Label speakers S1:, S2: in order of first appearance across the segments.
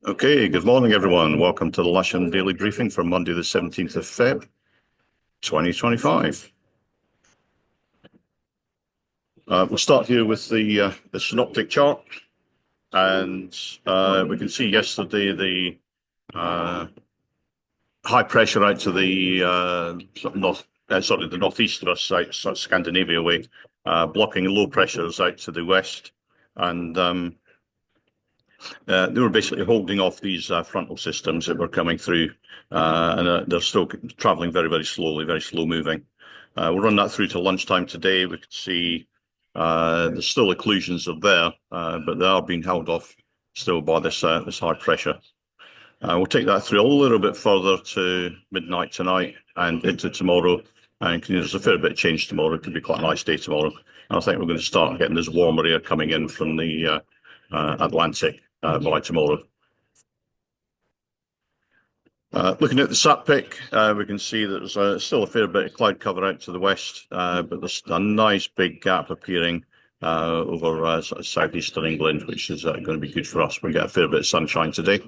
S1: Okay, good morning, everyone. Welcome to the Lasham Daily Briefing for Monday, the 17th of Feb, 2025. We'll start here with the synoptic chart, and we can see yesterday the high pressure out to the the northeast of us, sort of Scandinavia way, blocking low pressures out to the west, and they were basically holding off these frontal systems that were coming through, and they're still traveling very, very slowly, very slow moving. We'll run that through to lunchtime today. We can see there's still occlusions are there, but they are being held off still by this high pressure. We'll take that through a little bit further to midnight tonight and into tomorrow. And there's a fair bit of change tomorrow. It could be quite a nice day tomorrow. And I think we're going to start getting this warmer air coming in from the Atlantic by tomorrow. Looking at the SATPIC, we can see that there's still a fair bit of cloud cover out to the west, but there's a nice big gap appearing over sort of southeastern England, which is going to be good for us. We get a fair bit of sunshine today.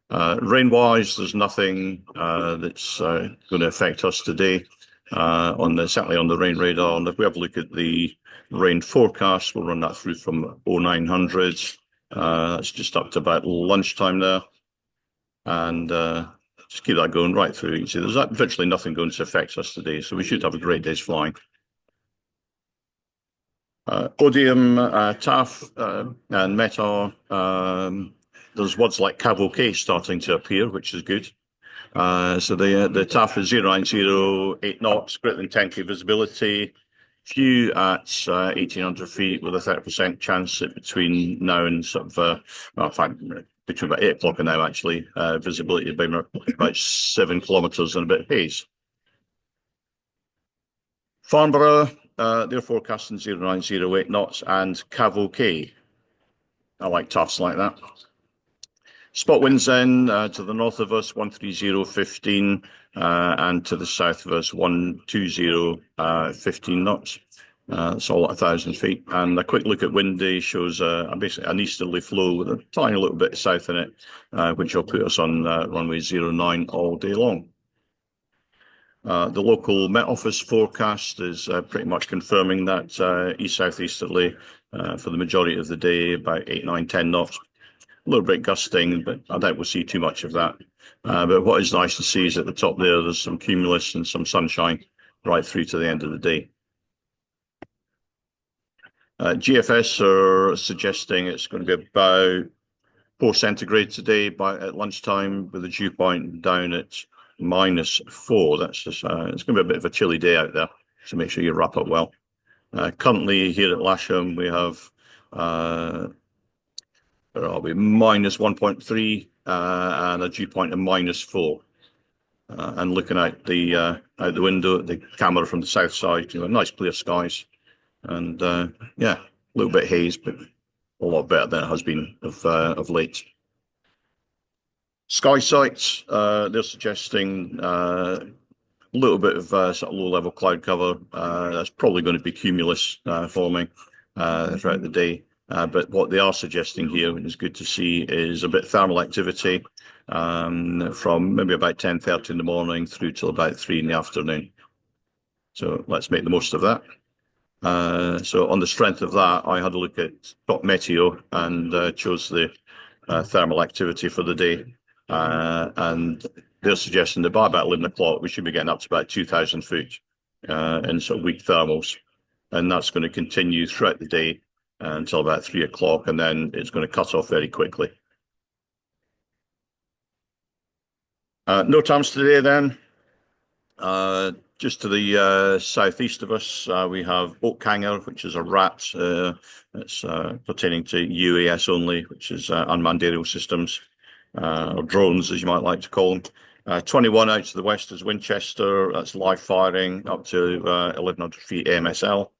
S1: Rain-wise, there's nothing that's going to affect us today. Certainly on the rain radar. And if we have a look at the rain forecast, we'll run that through from 0900. That's just up to about lunchtime there, and just keep that going right through. You can see there's virtually nothing going to affect us today, so we should have a great day's flying. Odium, TAF, and METAR. There's words like Cavalcade starting to appear, which is good. So the TAF is 090, 8 knots, greater than 10k visibility. Few at 1800 feet with a 30% chance between now and sort of, in fact, between about 8 o'clock and now, actually, visibility about 7 kilometres and a bit of haze. Farnborough, they're forecasting 090, 8 knots, and Cavalcade. I like TAFs like that. Spot winds then to the north of us, 130, 15, and to the south of us, 120, 15 knots. It's all at 1,000 feet. And a quick look at windy shows basically an easterly flow with a tiny little bit of south in it, which will put us on runway 09 all day long. The local Met Office forecast is pretty much confirming that east-southeasterly for the majority of the day, about 8, 9, 10 knots. A little bit gusting, but I doubt we'll see too much of that. But what is nice to see is at the top there's some cumulus and some sunshine right through to the end of the day. GFS are suggesting it's going to be about 4 centigrade today at lunchtime, with the dew point down at -4. That's just it's going to be a bit of a chilly day out there, so make sure you wrap up well. Currently here at Lasham we have where are we? -1.3 and a dew point of -4. And looking out the window at the camera from the south side, nice clear skies, and yeah, a little bit haze, but a lot better than it has been of late. Sky sights, they're suggesting a little bit of sort of low-level cloud cover. That's probably going to be cumulus forming throughout the day. But what they are suggesting here, which is good to see, is a bit of thermal activity from maybe about 10:30 in the morning through till about 3 in the afternoon. So let's make the most of that. So on the strength of that, I had a look at Top Meteo and chose the thermal activity for the day. And they're suggesting that by about 11 o'clock, we should be getting up to about 2,000 foot in sort of weak thermals. And that's going to continue throughout the day until about 3 o'clock, and then it's going to cut off very quickly. No times today then. Just to the southeast of us, we have Oakhanger, which is a RAT. It's pertaining to UAS only, which is unmanned aerial systems, or drones, as you might like to call them. 21 out to the west is Winchester. That's live firing up to 1,100 feet AMSL.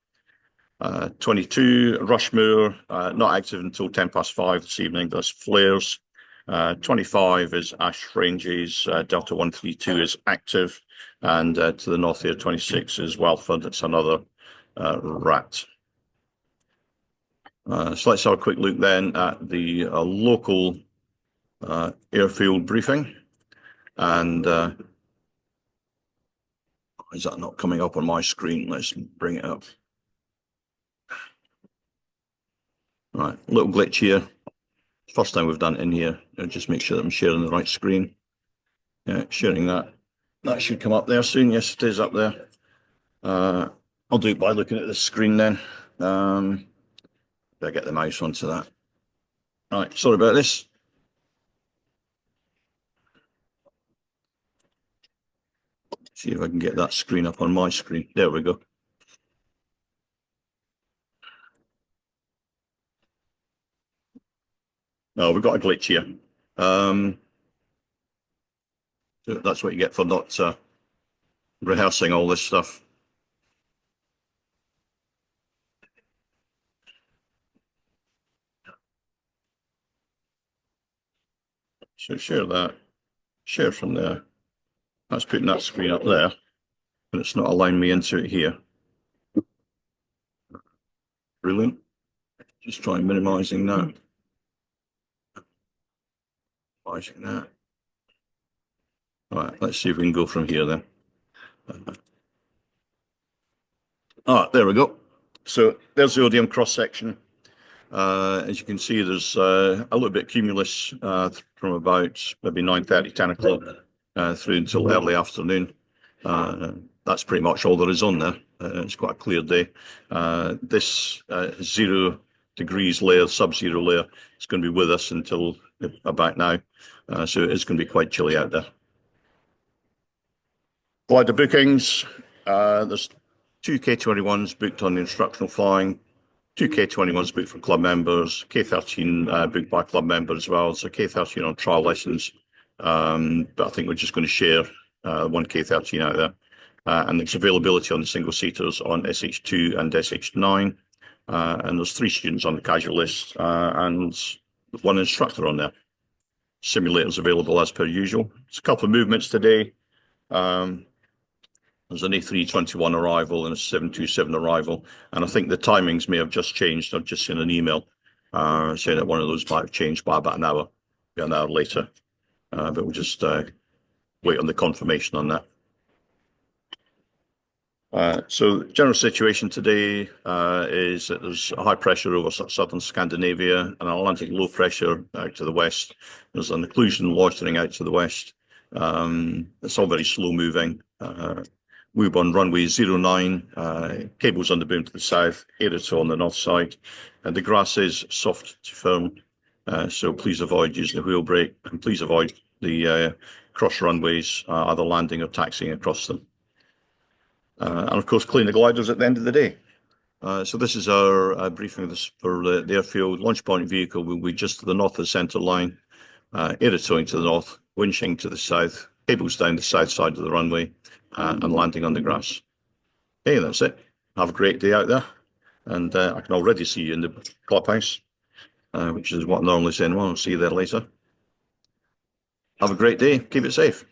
S1: 22 Rushmore, not active until 5:10 this evening. That's flares. 25 is Ash Ranges. Delta 132 is active, and to the north here, 26 is Wildford. That's another RAT. So let's have a quick look then at the local airfield briefing. And is that not coming up on my screen? Let's bring it up. Right, little glitch here. First time we've done it in here. I'll just make sure that I'm sharing the right screen. Yeah, sharing that. That should come up there soon. Yes, it is up there. I'll do it by looking at the screen then. Better get the mouse onto that. Right, sorry about this. See if I can get that screen up on my screen. There we go. No, we've got a glitch here. So that's what you get for not rehearsing all this stuff. So share that. Share from there. That's putting that screen up there, but it's not allowing me into it here. Brilliant. Just try minimizing that. Minimizing that. All right, let's see if we can go from here then. There we go. So there's the odium cross section. As you can see, there's a little bit cumulus from about maybe 9:30, 10 o'clock through until early afternoon. That's pretty much all there is on there. It's quite a clear day. This 0 degrees layer, sub-zero layer, is going to be with us until about now. So it's going to be quite chilly out there. Glider bookings. There's 2 K21s booked on the instructional flying, 2 K21s booked for club members, K13 booked by club members as well. So K13 on trial lessons. But I think we're just going to share one K13 out there. And there's availability on the single seaters on SH2 and SH9. And there's 3 students on the casual list and 1 instructor on there. Simulators available as per usual. There's a couple of movements today. There's an A321 arrival and a 727 arrival. And I think the timings may have just changed. I've just seen an email saying that one of those might have changed by about an hour later. But we'll just wait on the confirmation on that. So general situation today is that there's a high pressure over southern Scandinavia and an Atlantic low pressure out to the west. There's an occlusion loitering out to the west. It's all very slow moving. Move on runway 09, cables on the boom to the south, aeroto on the north side. And the grass is soft to firm, so please avoid using the wheel brake and please avoid the cross runways, either landing or taxiing across them. And of course, clean the gliders at the end of the day. So this is our briefing for the airfield. Launch point vehicle will be just to the north of the centre line, aerotoing to the north, winching to the south, cables down the south side of the runway, and landing on the grass. Okay, that's it. Have a great day out there. And I can already see you in the clubhouse, which is what I normally say. Well, I'll see you there later. Have a great day. Keep it safe.